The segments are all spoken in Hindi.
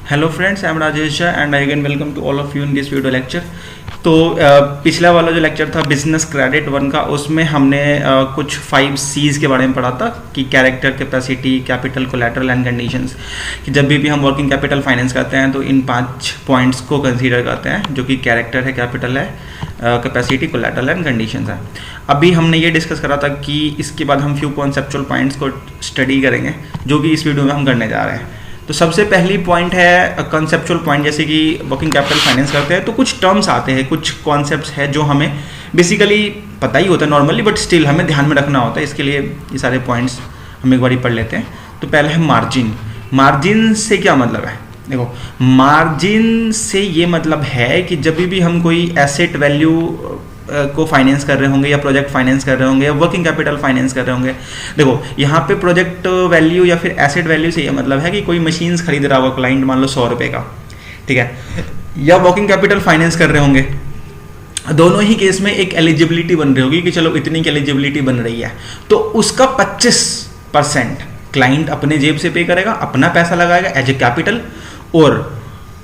Hello friends, I am Rajesh and I again welcome to all of you in this video lecture. तो पिछला वाला जो लेक्चर था बिजनेस क्रेडिट 1 का, उसमें हमने कुछ 5 C's के बारे में पढ़ा था कि character, capacity, capital, collateral and conditions. कि जब भी हम वर्किंग कैपिटल फाइनेंस करते हैं तो इन 5 पॉइंट्स को कंसीडर करते हैं, जो कि कैरेक्टर है, कैपिटल है, कैपेसिटी, कोलैटरल एंड कंडीशंस है। अभी हमने ये डिस्कस करा था कि इसके बाद हम फ्यू कॉन्सेप्चुअल पॉइंट्स को स्टडी करेंगे, जो कि इस वीडियो में हम करने जा रहे हैं। तो सबसे पहली पॉइंट है कंसेप्चुअल पॉइंट। जैसे कि वर्किंग कैपिटल फाइनेंस करते हैं तो कुछ टर्म्स आते हैं, कुछ कॉन्सेप्ट्स है जो हमें बेसिकली पता ही होता है नॉर्मली, बट स्टिल हमें ध्यान में रखना होता है। इसके लिए ये सारे पॉइंट्स हम एक बार पढ़ लेते हैं। तो पहले है मार्जिन। मार्जिन से क्या मतलब है? देखो, मार्जिन से ये मतलब है कि जब भी हम कोई एसेट वैल्यू को फाइनेंस कर रहे होंगे या प्रोजेक्ट फाइनेंस कर रहे होंगे या वर्किंग कैपिटल फाइनेंस कर रहे होंगे। देखो, यहाँ पे प्रोजेक्ट वैल्यू या फिर एसेट वैल्यू से ये मतलब है कि कोई मशीन्स खरीद रहा होगा क्लाइंट, मान लो 100 रुपये का, ठीक है, या वर्किंग कैपिटल फाइनेंस कर रहे होंगे। दोनों ही केस में एक एलिजिबिलिटी बन रही होगी कि चलो इतनी की एलिजिबिलिटी बन रही है, तो उसका 25% क्लाइंट अपने जेब से पे करेगा, अपना पैसा लगाएगा एज ए कैपिटल, और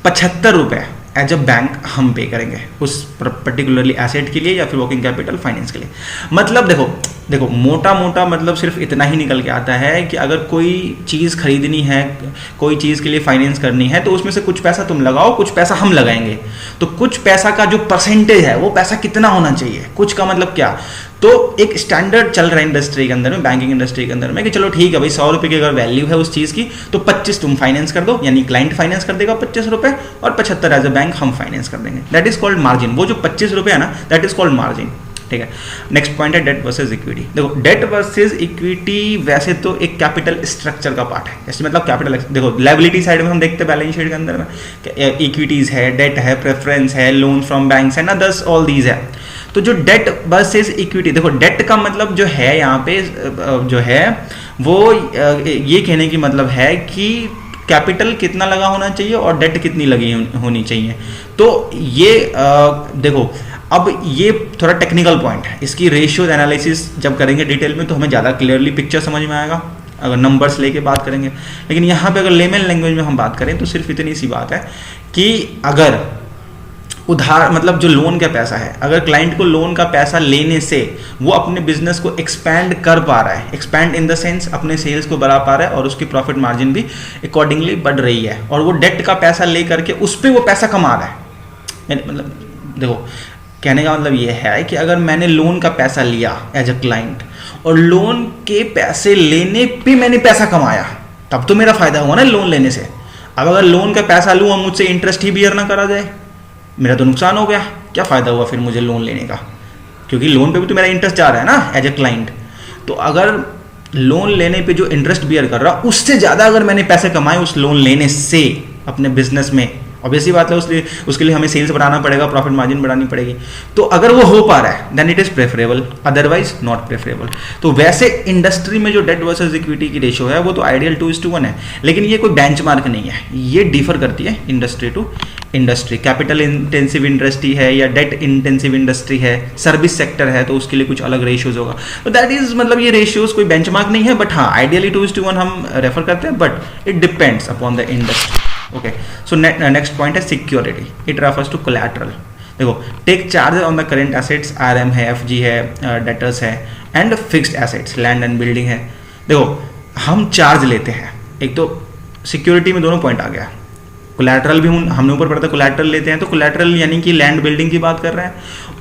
75 रुपये एज अ बैंक हम पे करेंगे उस पर्टिकुलरली एसेट के लिए या फिर वर्किंग कैपिटल फाइनेंस के लिए। मतलब देखो मोटा मोटा मतलब सिर्फ इतना ही निकल के आता है कि अगर कोई चीज़ खरीदनी है, कोई चीज़ के लिए फाइनेंस करनी है, तो उसमें से कुछ पैसा तुम लगाओ, कुछ पैसा हम लगाएंगे। तो कुछ पैसा का जो परसेंटेज है वो पैसा कितना होना चाहिए, कुछ का मतलब क्या, तो एक स्टैंडर्ड चल रहा है इंडस्ट्री के अंदर में, बैंकिंग इंडस्ट्री के अंदर में, कि चलो ठीक है भाई, 100 रुपये की अगर वैल्यू है उस चीज़ की तो 25 तुम फाइनेंस कर दो, यानी क्लाइंट फाइनेंस कर देगा 25 रुपये, और 75 एज अ बैंक हम फाइनेंस कर देंगे। That is called margin. वो जो 25 रुपये है ना, दैट इज कॉल्ड मार्जिन, ठीक है। नेक्स्ट पॉइंट है डेट वर्सेज इक्विटी। देखो, डेट वर्सेज इक्विटी वैसे तो एक कैपिटल स्ट्रक्चर का पार्ट है। जैसे मतलब कैपिटल, देखो लायबिलिटी साइड में हम देखते हैं बैलेंस शीट के अंदर में इक्विटीज है, डेट है, प्रेफरेंस है, लोन फ्रॉम बैंक्स है ना, दस ऑल दीज है। तो जो डेट वर्सेज इक्विटी, देखो डेट का मतलब जो है यहाँ पे जो है वो ये कहने की मतलब है कि कैपिटल कितना लगा होना चाहिए और डेट कितनी लगी होनी चाहिए। तो ये देखो, अब ये थोड़ा टेक्निकल पॉइंट है, इसकी रेशियोज एनालिसिस जब करेंगे डिटेल में तो हमें ज़्यादा क्लियरली पिक्चर समझ में आएगा अगर नंबर्स लेके बात करेंगे। लेकिन यहाँ पे अगर लेमन लैंग्वेज में हम बात करें तो सिर्फ इतनी सी बात है कि अगर उधार मतलब जो लोन का पैसा है, अगर क्लाइंट को लोन का पैसा लेने से वो अपने बिजनेस को एक्सपैंड कर पा रहा है, एक्सपैंड इन द सेंस अपने सेल्स को बढ़ा पा रहा है और उसकी प्रॉफिट मार्जिन भी अकॉर्डिंगली बढ़ रही है, और वो डेट का पैसा ले करके उस पर वो पैसा कमा रहा है। मतलब देखो, कहने का मतलब ये है कि अगर मैंने लोन का पैसा लिया एज अ क्लाइंट और लोन के पैसे लेने पे मैंने पैसा कमाया, तब तो मेरा फायदा हुआ ना लोन लेने से। अब अगर लोन का पैसा लूँ और मुझसे इंटरेस्ट ही बियर ना करा जाए, मेरा तो नुकसान हो गया। क्या फ़ायदा हुआ फिर मुझे लोन लेने का, क्योंकि लोन पे भी तो मेरा इंटरेस्ट जा रहा है ना एज ए क्लाइंट। तो अगर लोन लेने पे जो इंटरेस्ट बियर कर रहा, उससे ज़्यादा अगर मैंने पैसे कमाए उस लोन लेने से अपने बिजनेस में, ऑब्वियसली बात है उसके लिए हमें सेल्स बढ़ाना पड़ेगा, प्रॉफिट मार्जिन बढ़ानी पड़ेगी। तो अगर वो हो पा रहा है then it is preferable, otherwise not preferable. तो वैसे इंडस्ट्री में जो डेट वर्सेस इक्विटी की रेशियो है वो तो आइडियल 2:1 है, लेकिन ये कोई बेंचमार्क नहीं है, ये डिफर करती है industry to industry. Capital intensive industry है या डेट इंटेंसिव इंडस्ट्री है, सर्विस सेक्टर है, तो उसके लिए कुछ अलग रेशियोज होगा। तो दैट इज मतलब ये रेशियोज कोई बेंचमार्क नहीं है, बट हाँ आइडियली 2:1 हम रेफर करते हैं, but it depends upon the industry. Okay, so next point है security. It refers to collateral. देखो, take charge on the current assets, RM है, FG है, डेटर्स है, and fixed assets, land and building है। देखो, हम चार्ज लेते हैं, एक तो सिक्योरिटी में दोनों पॉइंट आ गया। कोलैटरल भी हमने ऊपर पढ़ा था, कोलैटरल लेते हैं, तो कोलैटरल यानी कि लैंड बिल्डिंग की बात कर रहे हैं,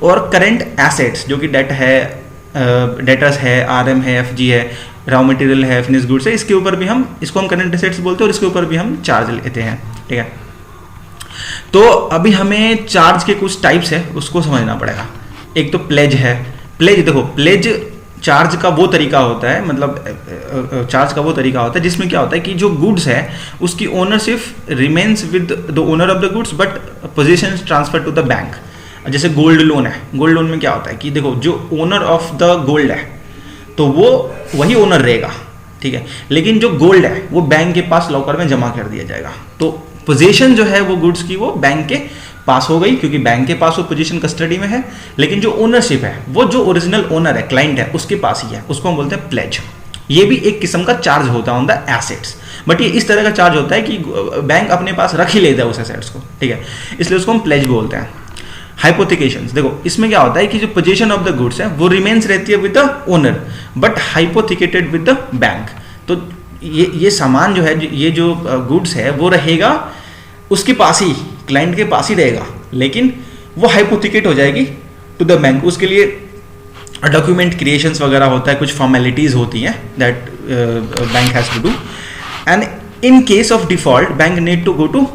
और करेंट एसेट्स जो कि डेट है, डेटर्स है, RM है, FG है, रॉ मटेरियल है, फिनिश गुड्स है, इसके ऊपर भी इसको हम करंट एसेट्स बोलते हैं, और इसके ऊपर भी हम चार्ज लेते हैं, ठीक है। तो अभी हमें चार्ज के कुछ टाइप्स है उसको समझना पड़ेगा। एक तो प्लेज है। प्लेज, देखो प्लेज चार्ज का वो तरीका होता है, मतलब चार्ज का वो तरीका होता है जिसमें क्या होता है कि जो गुड्स है उसकी ownership remains with the owner of the goods, but possession transfer to the bank. जैसे गोल्ड लोन है, गोल्ड लोन में क्या होता है कि देखो जो ओनर ऑफ द गोल्ड है तो वो वही ओनर रहेगा, ठीक है, लेकिन जो गोल्ड है वो बैंक के पास लॉकर में जमा कर दिया जाएगा। तो पोजीशन जो है वो गुड्स की वो बैंक के पास हो गई, क्योंकि बैंक के पास वो पोजीशन कस्टडी में है, लेकिन जो ओनरशिप है वो जो ओरिजिनल ओनर है, क्लाइंट है, उसके पास ही है, उसको हम बोलते हैं प्लेज। ये भी एक किस्म का चार्ज होता है ऑन द एसेट्स। बट ये इस तरह का चार्ज होता है कि बैंक अपने पास रख ही लेता है उस एसेट्स को, ठीक है, इसलिए उसको हम प्लेज बोलते हैं। हाइपोथिकेशंस, देखो इसमें क्या होता है कि जो पोजीशन ऑफ द गुड्स है वो रिमेन्स रहती है with the owner but hypothecated with the bank. तो ये सामान जो है, ये जो गुड्स है वो रहेगा उसके पास ही, क्लाइंट के पास ही रहेगा, लेकिन वो हाइपोथिकेट हो जाएगी टू द बैंक। उसके लिए डॉक्यूमेंट क्रिएशंस वगैरह होता है, कुछ फॉर्मेलिटीज होती हैं that bank has to do, and in case of default bank need to go to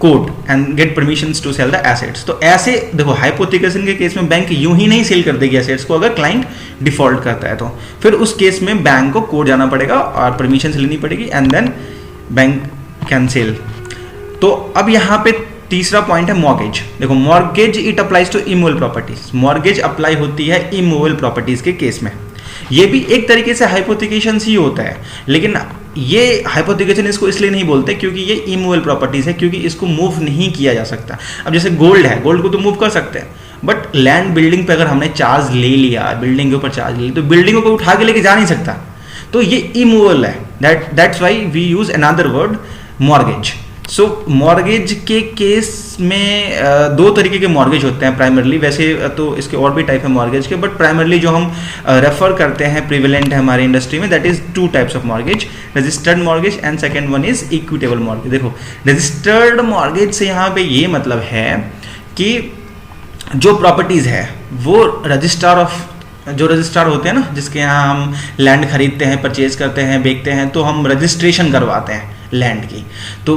court and get permissions to sell the assets. तो ऐसे देखो हाइपोथिकेशन के केस में बैंक यूं ही नहीं सेल कर देगी एसेट्स को, अगर क्लाइंट डिफॉल्ट करता है तो फिर उस केस में बैंक को कोर्ट जाना पड़ेगा और परमिशन लेनी पड़ेगी and then bank can sell. तो अब यहाँ पे तीसरा पॉइंट है मॉर्गेज। देखो mortgage it applies to immovable properties, mortgage apply होती है इमूवेबल प्रॉपर्टीज के केस में। ये भी एक तरीके से हाइपोथिकेशन ही होता है, लेकिन ये हाइपोथिकेशन इसको इसलिए नहीं बोलते क्योंकि ये इमूवेबल प्रॉपर्टीज है, क्योंकि इसको मूव नहीं किया जा सकता। अब जैसे गोल्ड है, गोल्ड को तो मूव कर सकते हैं, बट लैंड बिल्डिंग पे अगर हमने चार्ज ले लिया, बिल्डिंग के ऊपर चार्ज ले लिया, तो बिल्डिंगों को उठा के लेके जा नहीं सकता, तो ये इमूवेबल है। That's why we use another word mortgage. So mortgage के केस में दो तरीके के मॉर्गेज होते हैं प्राइमरली, वैसे तो इसके और भी टाइप है मॉर्गेज के, बट प्राइमरली जो हम रेफर करते हैं प्रिवेलेंट है हमारे इंडस्ट्री में, that is two types of mortgage, registered mortgage and second one is equitable mortgage. देखो रजिस्टर्ड मॉर्गेज से यहाँ पे ये मतलब है कि जो प्रॉपर्टीज है वो रजिस्ट्रार होते हैं ना, जिसके यहाँ हम लैंड खरीदते हैं, परचेज करते हैं, बेचते हैं, तो हम रजिस्ट्रेशन करवाते हैं लैंड की। तो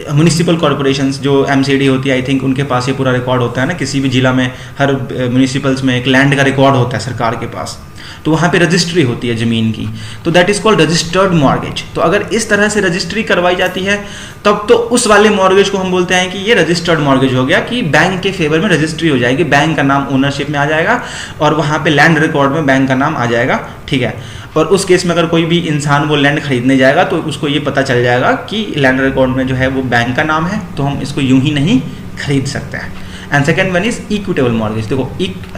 म्यूनिसिपल कॉर्पोरेशंस जो एमसीडी होती है, आई थिंक उनके पास ये पूरा रिकॉर्ड होता है ना, किसी भी जिला में हर म्यूनिसिपल्स में एक लैंड का रिकॉर्ड होता है सरकार के पास, तो वहाँ पे रजिस्ट्री होती है ज़मीन की, तो that is called registered mortgage. तो अगर इस तरह से रजिस्ट्री करवाई जाती है तब तो उस वाले मॉर्गेज को हम बोलते हैं कि ये रजिस्टर्ड मॉर्गेज हो गया, कि बैंक के फेवर में रजिस्ट्री हो जाएगी, बैंक का नाम ओनरशिप में आ जाएगा और वहाँ पे लैंड रिकॉर्ड में बैंक का नाम आ जाएगा, ठीक है। और उस केस में अगर कोई भी इंसान वो लैंड खरीदने जाएगा तो उसको ये पता चल जाएगा कि लैंड रिकॉर्ड में जो है वो बैंक का नाम है, तो हम इसको यूं ही नहीं खरीद सकते हैं। And second one is equitable mortgage.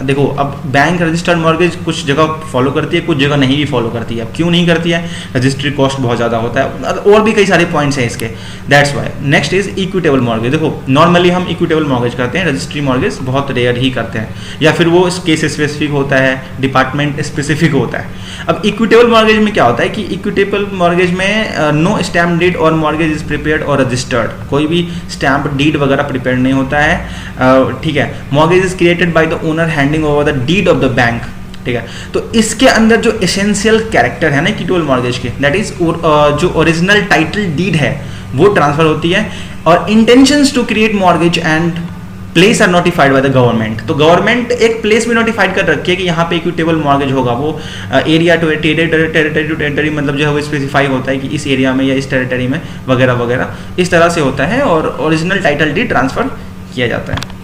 देखो अब बैंक रजिस्टर्ड मॉर्गेज कुछ जगह फॉलो करती है, कुछ जगह नहीं भी फॉलो करती है। अब क्यों नहीं करती है? रजिस्ट्री कॉस्ट बहुत ज़्यादा होता है, और भी कई सारे पॉइंट्स हैं इसके, that's why. Next is equitable mortgage. देखो नॉर्मली हम इक्विटेबल मॉर्गेज करते हैं, रजिस्ट्री मॉर्गेज बहुत रेयर ही करते हैं, या फिर वो केस स्पेसिफिक होता है, डिपार्टमेंट स्पेसिफिक होता है। अब इक्विटेबल मॉर्गेज में क्या होता है कि इक्विटेबल मॉर्गेज में नो स्टैम्प डीड और मॉर्गेज इज प्रिपेयर्ड और रजिस्टर्ड, कोई भी स्टैम्प डीड वगैरह प्रिपेयर नहीं होता है, ठीक है। Mortgage is created by the owner handing over the deed of the bank, ठीक है। तो इसके अंदर जो एसेंशियल कैरेक्टर है ना इक्विटेबल मॉर्गेज के, दैट इज जो ओरिजिनल टाइटल डीड है वो ट्रांसफर होती है, और intentions to create mortgage and place are notified by the government. तो गवर्नमेंट एक प्लेस भी नोटिफाइड कर रखी है कि यहाँ पे इक्विटेबल मॉर्गेज होगा, वो area to territory to territory, मतलब जो है वो स्पेसिफाई होता है कि इस एरिया में या इस टेरिटरी में वगैरह वगैरह, इस तरह से होता है, और ओरिजिनल टाइटल डीड ट्रांसफर किया जाता है।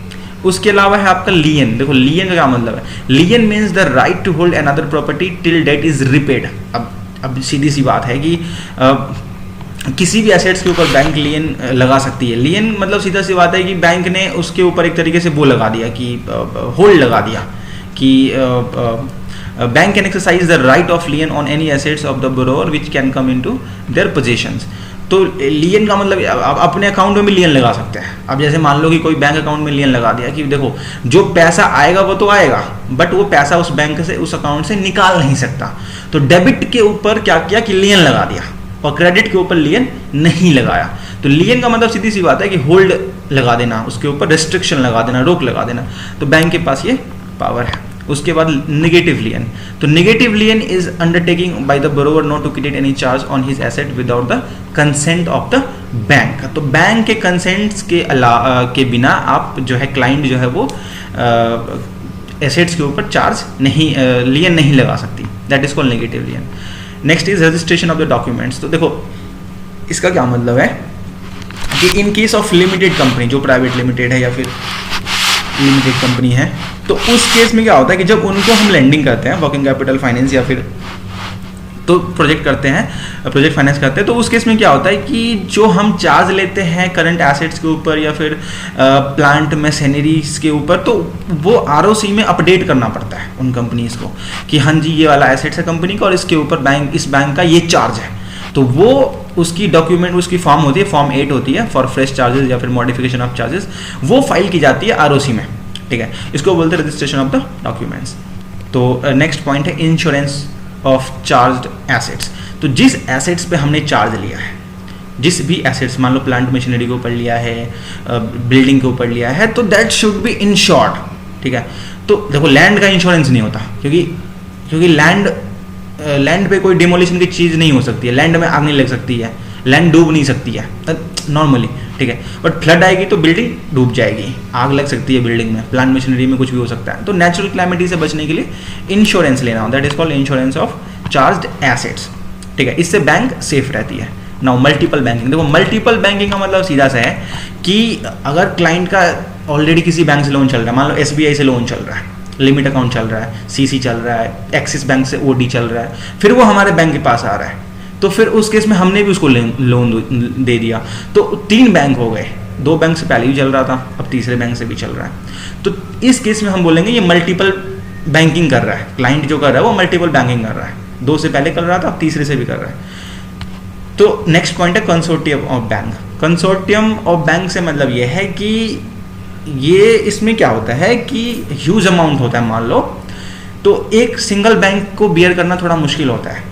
उसके अलावा है आपका लियन। देखो लियन का क्या मतलब है? Lien means the right to hold another property till debt is repaid. अब सीधी सी बात है कि किसी भी एसेट्स के ऊपर बैंक लियन लगा सकती है। लियन मतलब सीधा सी बात है कि बैंक ने उसके ऊपर एक तरीके से वो लगा दिया कि होल्ड लगा दिया कि bank can exercise the right of लियन on any assets of the borrower which can come into their positions. तो लियन का मतलब आप अपने अकाउंट में भी लियन लगा सकते हैं। अब जैसे मान लो कि कोई बैंक अकाउंट में लियन लगा दिया कि देखो जो पैसा आएगा वो तो आएगा, बट वो पैसा उस बैंक से उस अकाउंट से निकाल नहीं सकता। तो डेबिट के ऊपर क्या किया कि लियन लगा दिया, और क्रेडिट के ऊपर लियन नहीं लगाया। तो लियन का मतलब सीधी सी बात है कि होल्ड लगा देना, उसके ऊपर रिस्ट्रिक्शन लगा देना, रोक लगा देना। तो बैंक के पास ये पावर है। उसके बाद नेगेटिव लियन। तो negative lien is undertaking by the borrower not to create any charge on his asset without the consent of the bank. तो बैंक के कंसेंट्स के बिना आप जो है क्लाइंट जो है वो एसेट्स के ऊपर चार्ज नहीं लियन नहीं लगा सकती, that is called negative lien. Next is registration of the documents. तो देखो इसका क्या मतलब है कि in case of limited company, जो प्राइवेट लिमिटेड है या फिर लिमिटेड कंपनी है, तो उस केस में क्या होता है कि जब उनको हम लेंडिंग करते हैं, वर्किंग कैपिटल फाइनेंस या फिर तो प्रोजेक्ट करते हैं, प्रोजेक्ट फाइनेंस करते हैं, तो उस केस में क्या होता है कि जो हम चार्ज लेते हैं करंट एसेट्स के ऊपर या फिर प्लांट मशीनरीज के ऊपर, तो वो आरओसी में अपडेट करना पड़ता है उन कंपनीज को कि हाँ जी ये वाला एसेट्स है कंपनी का और इसके ऊपर इस बैंक का ये चार्ज है। तो वो उसकी डॉक्यूमेंट, उसकी फॉर्म होती है, फॉर्म 8 होती है फॉर फ्रेश चार्जेस या फिर मॉडिफिकेशन ऑफ चार्जेस, वो फाइल की जाती है आरओसी में, ठीक है। इसको बोलते हैं रजिस्ट्रेशन ऑफ द डॉक्यूमेंट्स। तो नेक्स्ट पॉइंट है इंश्योरेंस ऑफ चार्ज्ड एसेट्स। तो जिस एसेट्स पे हमने चार्ज लिया है, जिस भी एसेट्स, मान लो प्लांट मशीनरी के ऊपर लिया है, बिल्डिंग के ऊपर लिया है, तो दैट शुड बी इंश्योर्ड, ठीक है। तो देखो लैंड का इंश्योरेंस नहीं होता, क्योंकि लैंड पे कोई डिमोलिशन की चीज़ नहीं हो सकती है, लैंड में आग नहीं लग सकती है, लैंड डूब नहीं सकती है नॉर्मली, ठीक है। बट फ्लड आएगी तो बिल्डिंग डूब जाएगी, आग लग सकती है बिल्डिंग में, प्लांट मशीनरी में कुछ भी हो सकता है। तो नेचुरल क्लैमिटी से बचने के लिए इंश्योरेंस लेना हो, that is called insurance of charged assets, ठीक है। इससे बैंक सेफ रहती है। नाउ मल्टीपल बैंकिंग, देखो मल्टीपल बैंकिंग का मतलब सीधा सा है कि अगर क्लाइंट का ऑलरेडी किसी बैंक से लोन चल रहा है, मान लो एसबीआई से लोन चल रहा है, लिमिट अकाउंट चल रहा है, सीसी चल रहा है, एक्सिस बैंक से ओडी चल रहा है, फिर वो हमारे बैंक के पास आ रहा है, तो फिर उस केस में हमने भी उसको लोन दे दिया, तो 3 बैंक हो गए, 2 बैंक से पहले भी चल रहा था, अब तीसरे बैंक से भी चल रहा है। तो इस केस में हम बोलेंगे ये मल्टीपल बैंकिंग कर रहा है, क्लाइंट जो कर रहा है वो मल्टीपल बैंकिंग कर रहा है, 2 से पहले कर रहा था, अब तीसरे से भी कर रहा है। तो नेक्स्ट पॉइंट है consortium of bank. Consortium of bank से मतलब ये है कि ये इसमें क्या होता है कि ह्यूज अमाउंट होता है, मान लो, तो एक सिंगल बैंक को बियर करना थोड़ा मुश्किल होता है,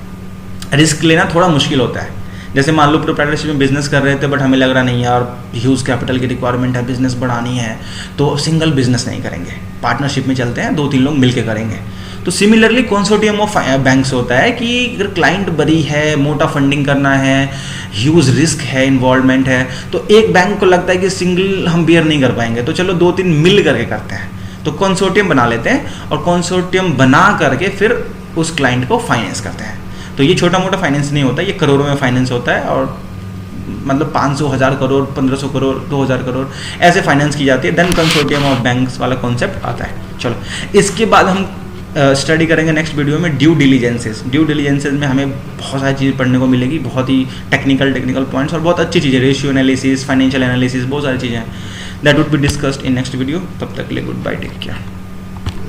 रिस्क लेना थोड़ा मुश्किल होता है। जैसे मान लो प्रोप्राइटरशिप में बिजनेस कर रहे थे, बट हमें लग रहा नहीं यार ह्यूज कैपिटल की रिक्वायरमेंट है, बिजनेस बढ़ानी है, तो सिंगल बिजनेस नहीं करेंगे, पार्टनरशिप में चलते हैं, 2-3 लोग मिलके करेंगे। तो सिमिलरली कंसोर्टियम ऑफ बैंक्स होता है कि अगर क्लाइंट बड़ी है, मोटा फंडिंग करना है, ह्यूज रिस्क है, इन्वॉल्वमेंट है, तो एक बैंक को लगता है कि सिंगल हम बियर नहीं कर पाएंगे, तो चलो 2-3 मिल करके करते हैं, तो कंसोर्टियम बना लेते हैं, और कंसोर्टियम बना करके फिर उस क्लाइंट को फाइनेंस करते हैं। तो ये छोटा मोटा फाइनेंस नहीं होता, ये करोड़ों में फाइनेंस होता है, और मतलब 500, 1000 करोड़, 1500 करोड़, 2000 करोड़ ऐसे फाइनेंस की जाती है। देन कंसोर्टियम ऑफ बैंक्स वाला कॉन्सेप्ट आता है। चलो, इसके बाद हम स्टडी करेंगे नेक्स्ट वीडियो में ड्यू डिलीजेंसेस। ड्यू डिलीजेंसेस में हमें बहुत सारी चीज़ें पढ़ने को मिलेगी, बहुत ही टेक्निकल पॉइंट्स और बहुत अच्छी चीज़ें, रेशियो एनालिसिस, फाइनेंशियल एनालिसिस, बहुत सारी चीज़ें हैं। That would be discussed in next video. तब तक के लिए गुड बाय, टेक केयर।